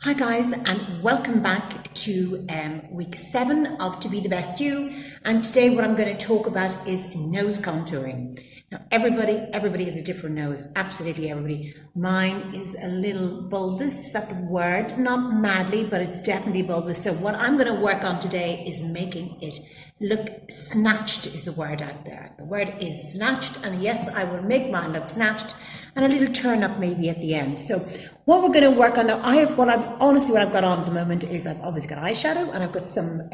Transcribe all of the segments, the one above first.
Hi guys, and welcome back to week 7 of To Be the Best You. And today what I'm going to talk about is nose contouring. Now everybody has a different nose, absolutely everybody. Mine is a little bulbous, is that the word? Not madly, but it's definitely bulbous. So what I'm going to work on today is making it look snatched is the word out there. The word is snatched, and yes, I will make mine look snatched and a little turn up maybe at the end. So what we're going to work on now, what I've got on at the moment is I've obviously got eyeshadow and I've got some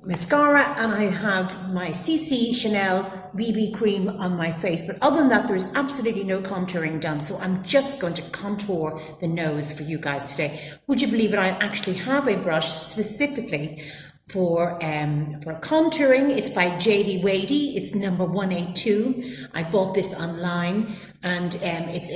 mascara, and I have my CC Chanel BB cream on my face. But other than that, there's absolutely no contouring done. So I'm just going to contour the nose for you guys today. Would you believe it? I actually have a brush specifically for contouring. It's by JD Wadey. It's number 182. I bought this online, and it's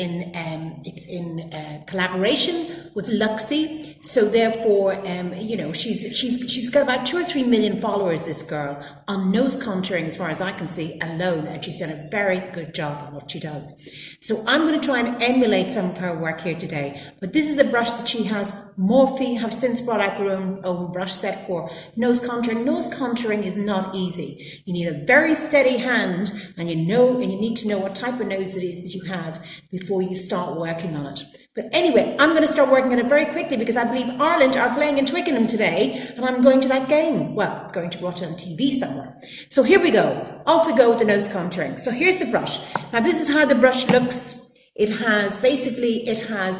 in collaboration with Luxie. So therefore, you know, she's got about 2 or 3 million followers, this girl, on nose contouring as far as I can see alone, and she's done a very good job of what she does. So I'm going to try and emulate some of her work here today. But this is the brush that she has. Morphe have since brought out their own brush set for nose contouring. Nose contouring is not easy. You need a very steady hand, and you need to know what type of nose it is that you have before you start working on it. But anyway, I'm going to start working on it very quickly because I believe Ireland are playing in Twickenham today, and I'm going to that game. Well, going to watch it on TV somewhere. So here we go. Off we go with the nose contouring. So here's the brush. Now this is how the brush looks. It has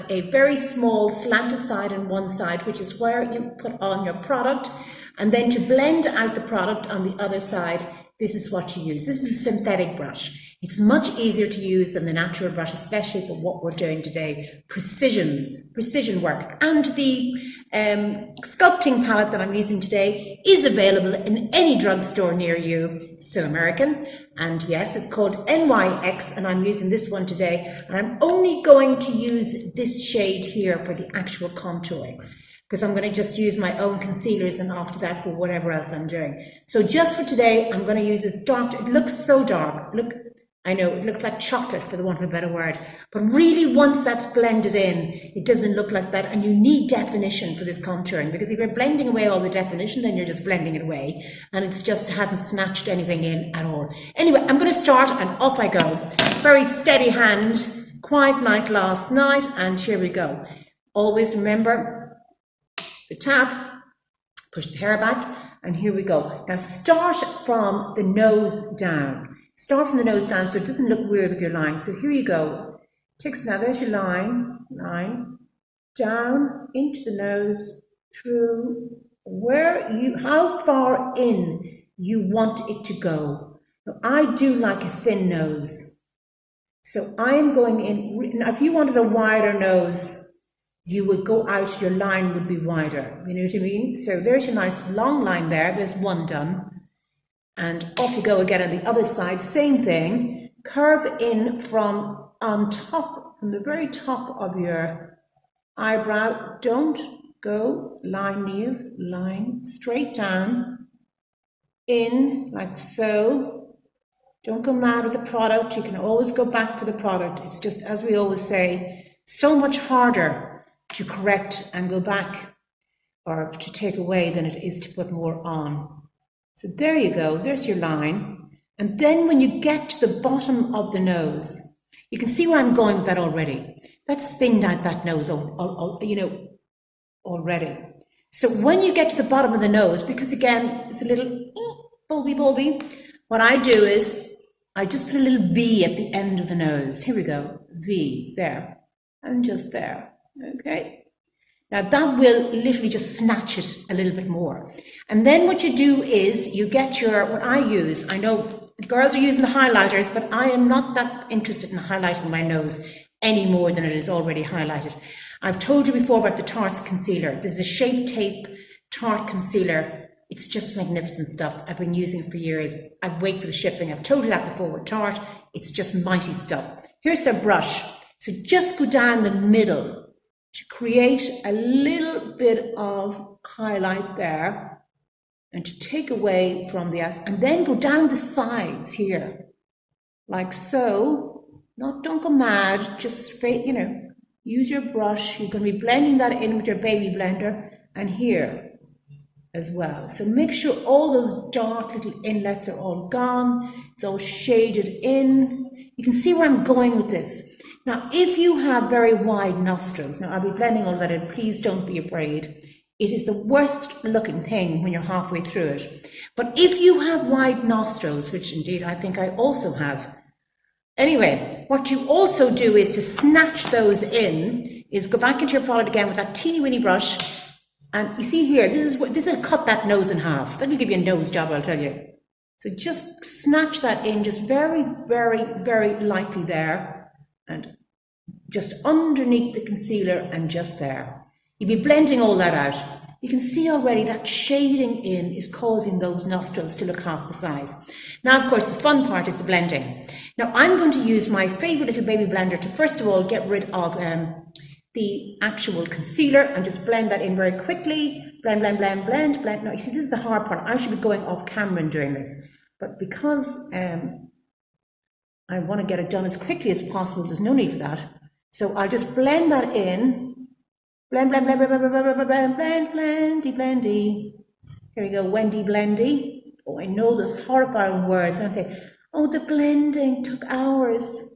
a very small slanted side on one side, which is where you put on your product. And then to blend out the product on the other side, this is what you use. This is a synthetic brush. It's much easier to use than the natural brush, especially for what we're doing today, precision work. And the sculpting palette that I'm using today is available in any drugstore near you. So American. And yes, it's called NYX, and I'm using this one today. And I'm only going to use this shade here for the actual contouring, because I'm going to just use my own concealers, and after that for whatever else I'm doing. So just for today, I'm going to use this dark. It looks so dark. Look, I know it looks like chocolate, for the want of a better word, but really once that's blended in, it doesn't look like that. And you need definition for this contouring, because if you're blending away all the definition, then you're just blending it away, and it's just hasn't snatched anything in at all. Anyway, I'm going to start, and off I go. Very steady hand, quiet night last night, and here we go. Always remember the tap, push the hair back, and here we go. Now start from the nose down. Start from the nose down so it doesn't look weird with your line. So here you go. Now there's your line, down into the nose, through how far in you want it to go. Now I do like a thin nose. So I'm going in. Now if you wanted a wider nose, you would go out, your line would be wider. You know what I mean? So there's your nice long line there. There's one done. And off you go again on the other side, same thing. Curve in from the very top of your eyebrow. Don't go line straight down, in like so. Don't go mad with the product. You can always go back for the product. It's just, as we always say, so much harder to correct and go back or to take away than it is to put more on. So there you go, there's your line. And then when you get to the bottom of the nose, you can see where I'm going with that already. That's thinned out that nose, you know, already. So when you get to the bottom of the nose, because again, it's a little bulby, what I do is I just put a little V at the end of the nose. Here we go, V, there, and just there, okay? Now that will literally just snatch it a little bit more. And then what you do is you get what I use, I know girls are using the highlighters, but I am not that interested in highlighting my nose any more than it is already highlighted. I've told you before about the Tarte's concealer. This is a Shape Tape Tarte concealer. It's just magnificent stuff. I've been using it for years. I wait for the shipping. I've told you that before with Tarte. It's just mighty stuff. Here's their brush. So just go down the middle to create a little bit of highlight there, and to take away from the and then go down the sides here, like so. Don't go mad, just, you know, use your brush. You're going to be blending that in with your baby blender and here as well. So make sure all those dark little inlets are all gone. It's all shaded in. You can see where I'm going with this. Now, if you have very wide nostrils, now I'll be blending all that in, please don't be afraid. It is the worst looking thing when you're halfway through it. But if you have wide nostrils, which indeed I think I also have, anyway, what you also do is to snatch those in, is go back into your product again with that teeny weeny brush. And you see here, this will cut that nose in half. That'll give you a nose job, I'll tell you. So just snatch that in, just very, very, very lightly there. And just underneath the concealer and just there. You'll be blending all that out. You can see already that shading in is causing those nostrils to look half the size. Now, of course, the fun part is the blending. Now, I'm going to use my favorite little baby blender to first of all get rid of the actual concealer and just blend that in very quickly. Blend, blend, blend, blend, blend. Now, you see, this is the hard part. I should be going off camera and doing this. But because I want to get it done as quickly as possible, there's no need for that. So I'll just blend that in. Blend, blend, blend, blend, blend, blend, blend, blend, blendy, blendy. Here we go, Wendy Blendy. Oh, I know those horrifying words, aren't they? Oh, the blending took hours.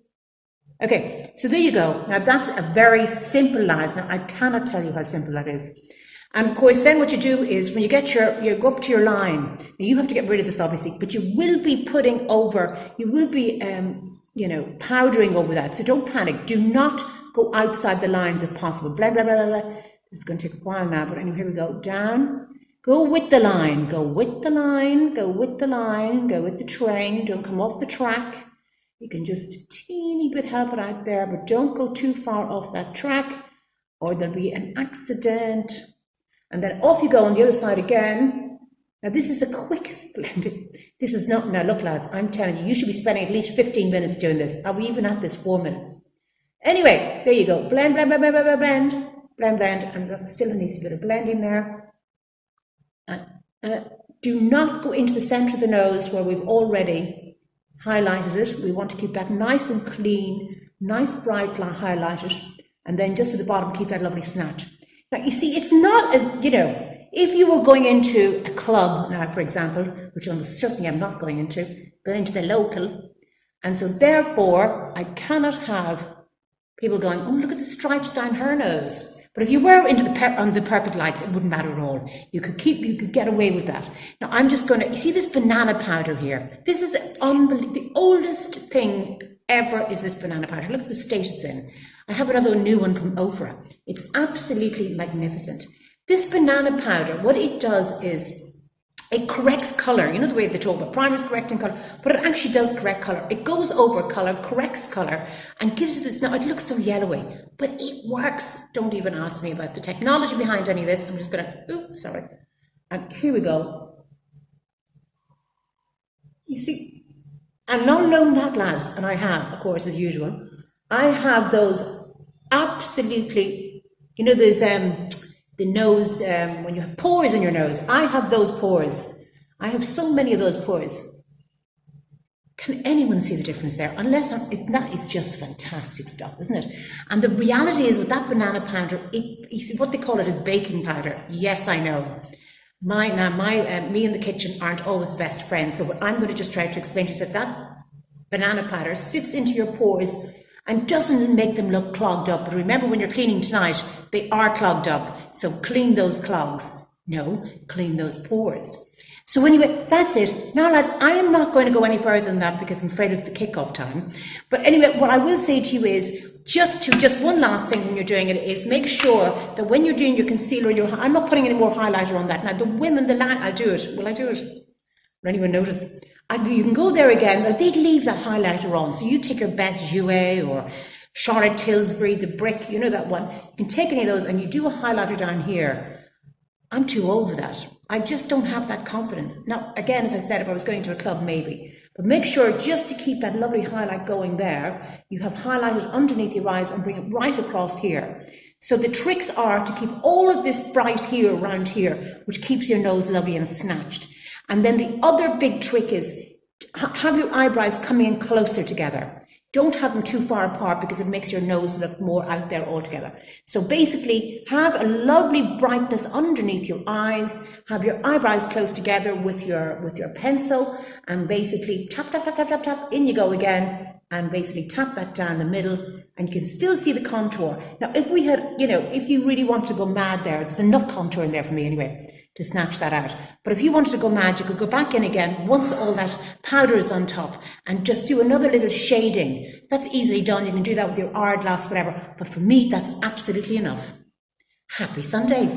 Okay, so there you go. Now that's a very simple, lads. Now I cannot tell you how simple that is. And of course, then what you do is when you get you go up to your line. Now you have to get rid of this obviously, but you will be putting over. You will be, powdering over that. So don't panic. Do not go outside the lines if possible. Blah, blah, blah, blah, blah. This is going to take a while now, but anyway, here we go. Down. Go with the line. Go with the line. Go with the line. Go with the train. Don't come off the track. You can just a teeny bit help it out there, but don't go too far off that track or there'll be an accident. And then off you go on the other side again. Now this is the quickest blending. This is not, now look lads, I'm telling you, you should be spending at least 15 minutes doing this. Are we even at this 4 minutes? Anyway, there you go. Blend, blend, blend, blend, blend, blend, blend, blend. And that still needs a bit of blending there. Do not go into the centre of the nose where we've already highlighted it. We want to keep that nice and clean, nice bright highlighted. And then just at the bottom, keep that lovely snatch. Now, you see, it's not as, if you were going into a club now, for example, which almost certainly I'm not going into the local. And so therefore, I cannot have people going, oh, look at the stripes down her nose. But if you were into on the perfect lights, it wouldn't matter at all. You could get away with that. Now I'm just going to, you see this banana powder here? This is unbelievable. The oldest thing ever is this banana powder. Look at the state it's in. I have another new one from Oprah. It's absolutely magnificent. This banana powder, what it does is it corrects colour. You know the way they talk about primers correcting colour, but it actually does correct colour. It goes over colour, corrects colour, and gives it this, now it looks so yellowy, but it works. Don't even ask me about the technology behind any of this. I'm just going to, and here we go. You see, and not knowing that, lads, and I have, of course, as usual, I have those absolutely, there's the nose, when you have pores in your nose, I have those pores. I have so many of those pores. Can anyone see the difference there? Unless it's just fantastic stuff, isn't it? And the reality is with that banana powder, you see what they call it is baking powder. Yes, I know. Me and the kitchen aren't always the best friends. So what I'm going to just try to explain to you is that banana powder sits into your pores and doesn't make them look clogged up. But remember, when you're cleaning tonight, they are clogged up. So clean those clogs. No, clean those pores. So anyway, that's it. Now, lads, I am not going to go any further than that because I'm afraid of the kickoff time. But anyway, what I will say to you is just one last thing when you're doing it is make sure that when you're doing your concealer, I'm not putting any more highlighter on that. Now, the women, I'll do it. Will I do it? Will anyone notice? You can go there again, but they'd leave that highlighter on. So you take your best Jouer or Charlotte Tilbury, the brick, you know that one. You can take any of those and you do a highlighter down here. I'm too old for that. I just don't have that confidence. Now, again, as I said, if I was going to a club, maybe. But make sure just to keep that lovely highlight going there, you have highlighted underneath your eyes and bring it right across here. So the tricks are to keep all of this bright here, around here, which keeps your nose lovely and snatched. And then the other big trick is have your eyebrows coming in closer together. Don't have them too far apart because it makes your nose look more out there altogether. So basically, have a lovely brightness underneath your eyes, have your eyebrows close together with your pencil, and basically tap, tap, tap, tap, tap, tap, in you go again, and basically tap that down the middle, and you can still see the contour. Now, if we had, if you really wanted to go mad there's enough contour in there for me anyway, to snatch that out. But if you wanted to go mad, you could go back in again once all that powder is on top and just do another little shading. That's easily done. You can do that with your hourglass, whatever. But for me, that's absolutely enough. Happy Sunday.